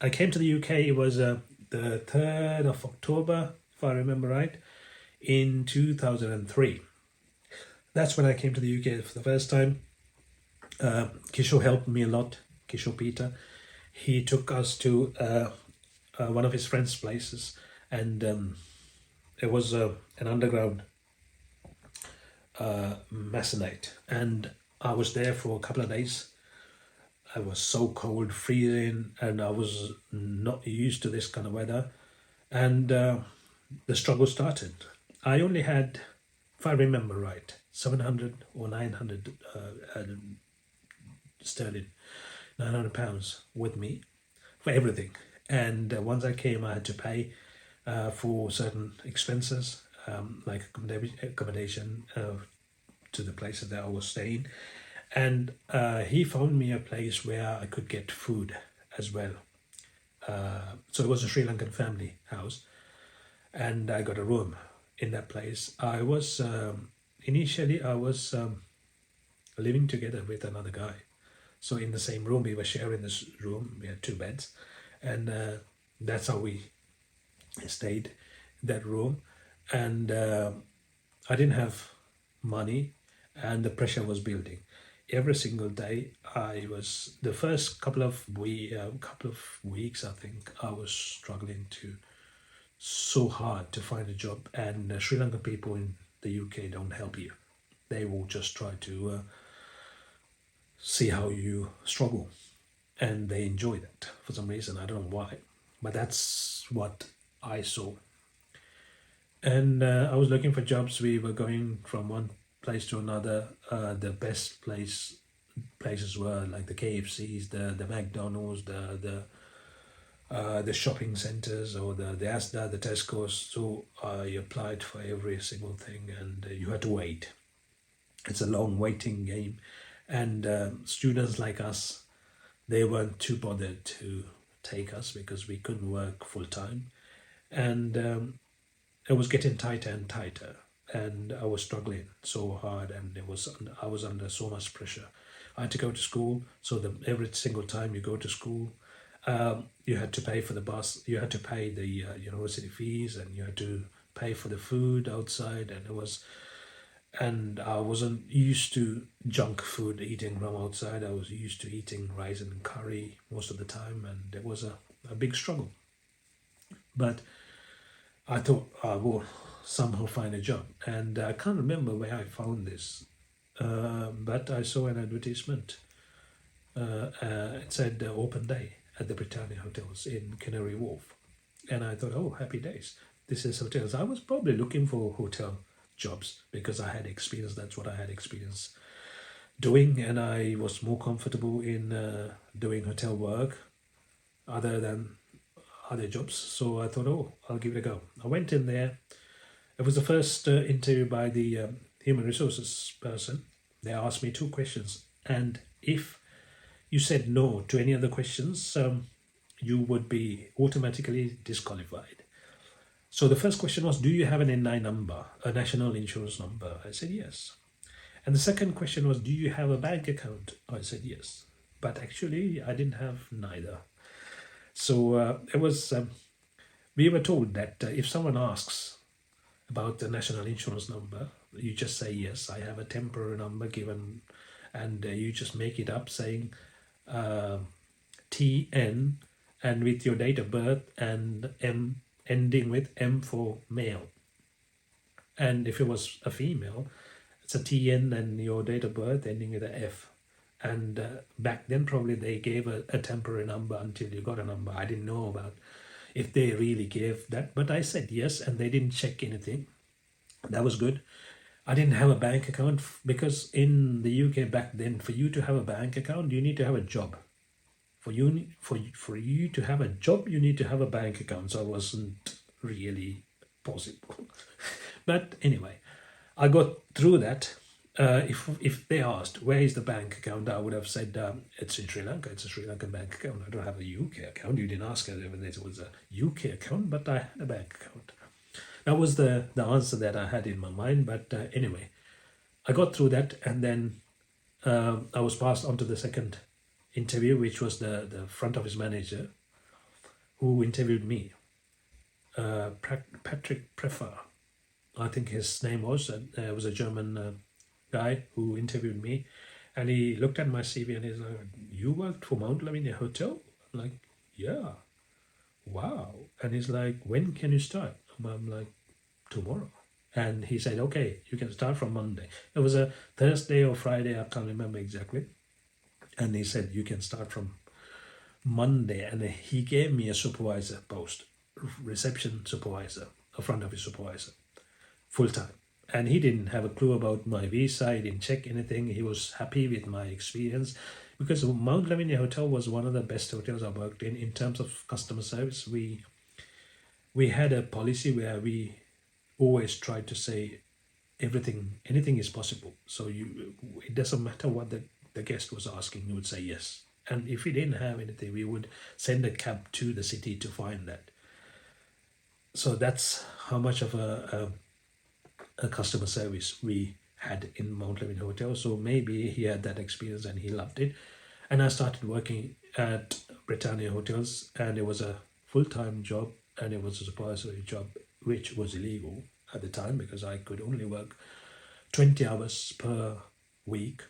I came to the UK, it was the 3rd of October, if I remember right, in 2003. That's when I came to the UK for the first time. Kishore helped me a lot, Kishore Peter. He took us to one of his friend's places, and it was an underground masonite. And I was there for a couple of days. I was so cold, freezing, and I was not used to this kind of weather. And the struggle started. I only had, if I remember right, 700 or 900 sterling, 900 pounds with me for everything. And once I came, I had to pay for certain expenses, like accommodation to the places that I was staying. And he found me a place where I could get food as well. So it was a Sri Lankan family house, and I got a room in that place. I was initially I was living together with another guy. So in the same room, we were sharing this room. We had two beds, and that's how we stayed in that room. And I didn't have money, and the pressure was building. Every single day, I was the first couple of weeks. I think I was struggling to so hard to find a job, and Sri Lankan people in the UK don't help you. They will just try to see how you struggle, and they enjoy that for some reason. I don't know why, but that's what I saw. And I was looking for jobs. We were going from one place to another. The best places were like the KFCs, the McDonald's, the shopping centers, or the Asda, the Tesco's. So I applied for every single thing, and you had to wait. It's a long waiting game, and students like us, they weren't too bothered to take us because we couldn't work full time, and it was getting tighter and tighter, and I was struggling so hard, and I was under so much pressure. I had to go to school, so every single time you go to school, you had to pay for the bus, you had to pay the university fees, and you had to pay for the food outside, and I wasn't used to junk food eating from outside. I was used to eating rice and curry most of the time, and it was a big struggle. But I thought I will somehow find a job, and I can't remember where I found this, but I saw an advertisement. It said open day at the Britannia Hotels in Canary Wharf, and I thought, oh, happy days! This is hotels. I was probably looking for hotel jobs because I had experience. That's what I had experience doing, and I was more comfortable in doing hotel work other than other jobs. So I thought, oh, I'll give it a go. I went in there. It was the first interview by the human resources person. They asked me two questions, and if you said no to any of the questions, you would be automatically disqualified. So the first question was, do you have an NI number, a national insurance number? I said yes. And the second question was, do you have a bank account? I said yes. But actually, I didn't have neither. So it was. We were told that if someone asks about the national insurance number, you just say yes. I have a temporary number given, and you just make it up saying TN, and with your date of birth, and M ending with M for male. And if it was a female, it's a TN and your date of birth ending with a F. And back then, probably they gave a temporary number until you got a number. I didn't know about if they really gave that, but I said yes, and they didn't check anything. That was good. I didn't have a bank account because in the UK back then, for you to have a bank account, you need to have a job. For you to have a job, you need to have a bank account. So it wasn't really possible. But anyway, I got through that. If they asked where is the bank account, I would have said it's in Sri Lanka. It's a Sri Lankan bank account. I don't have a UK account. You didn't ask whether it was a UK account, but I had a bank account. That was the answer that I had in my mind. But anyway, I got through that, and then I was passed on to the second interview, which was the front office manager. who interviewed me, Patrick Prefer, I think his name was a German guy who interviewed me, and he looked at my CV and he's like, "You worked for Mount Lavinia Hotel?" I'm like, "Yeah, wow." And he's like, "When can you start?" I'm like, "Tomorrow." And he said, "Okay, you can start from Monday." It was a Thursday or Friday, I can't remember exactly. And he said, "You can start from Monday." And he gave me a supervisor post, reception supervisor, a front office supervisor, full time. And he didn't have a clue about my visa. He didn't check anything. He was happy with my experience because Mount Lavinia Hotel was one of the best hotels I worked in terms of customer service. We had a policy where we always tried to say anything is possible. So it doesn't matter what the guest was asking, you would say yes. And if we didn't have anything, we would send a cab to the city to find that. So that's how much of a customer service we had in Mount Levin Hotel. So maybe he had that experience and he loved it. And I started working at Britannia Hotels, and it was a full-time job, and it was a supervisory job, which was illegal at the time because I could only work 20 hours per week.